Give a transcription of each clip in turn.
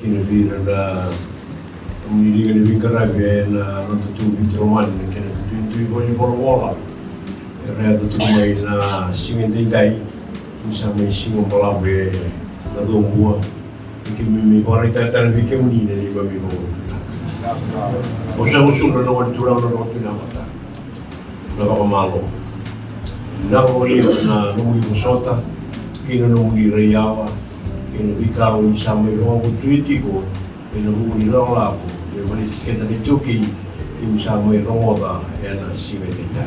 kinabira na umiliga ni Bingarabe na natutubi Roman na kinatutubi ko ni Borwola. Kaya tutumay na singin day isa may singong palabe na doon ikimimi ko rin tatalabi kayo nina ni Mami mo. O siya usunod na naman turang na naman pinamata. Nakakamalo. Nakakaliw na nungi musota, kinanungi rayawa, kinabikaw isa may lumang tweety ko, kinabungi lang lako, yung malitikita ni Tuki, yung isa may rongoda, yan ang simetitay.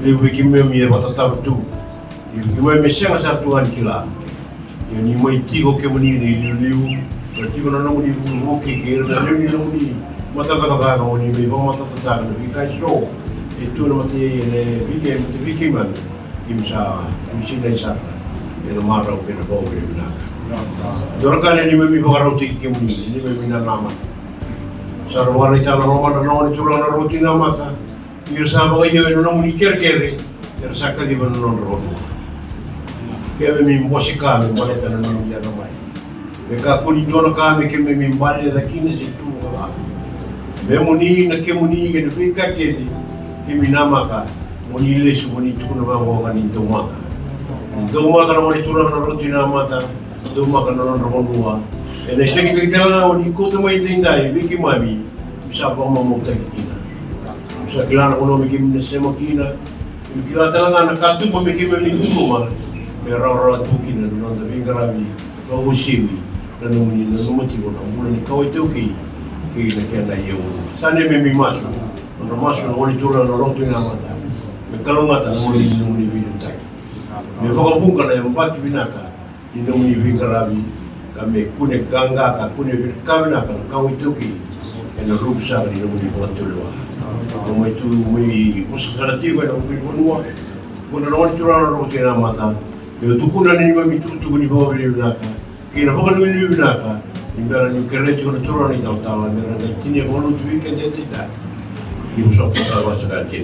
Liwi kimemi matatawag tu, yung kimemi siya nga sa tuhan kila, yung may tiko kemunini liu, berarti ko na naman yung buki, kira na liu naman yung matatataga mo ni may bang matatataga na bigay so, itu na mati bikiman yung sa sinay sa yung maraw pinabawa yung binaka. Doon ka na ni may bakaraw tikim ni may minanama. Sa rawaray tala naman na naman ito lang na rutin na mata. Yung sa mga yun naman ikir-kiri, pero sa ka di ba naman rodo. Kaya may musika, may balita na naman yan naman. May kakunin doon na kami kaya may balita na kinis ito. May muni na kimuni, ganapika kiri. Kimi nama ka, muni lesu muni tu na mga kanin dumaka. Dumaka na muni turang na roti na mata, dumaka na ron ronuwa. E na isang kita na muni ko tumay tinday, biki mami, bisa pa mamutay kita. Sa kilana ko na mikim na sa makina, yung kila talaga nakatu pa mikim na nituma, pero ratukin na doon na Bingarabe, mausiwi, na namuni na lumati ko na mula ni kawai tuki, kaya na kaya na iyo. Sana may mimaso. Ano maso na ulit tura na roto yung namata. May kalungatan na ulit yung unibigyan tayo. May pakabungka na yung bati binaka, yung unibigyan kami kunek gangga ka, kunek kabinaka, kawit tuki, yan ang rubsa rin yung unibigyan tulwa. Kung may ito, may pusasalati ko, yung unibigyan kung na ulit tura na roto yung namata, yung tukunan na yung mamitutuko ni Bawa Binaka, kinapakan yung Binaka, yung meron yung kereti ko na tura na itang tawa, meron na tinig ko ulit weekend at ita. Yung sok na tawa sa kantin.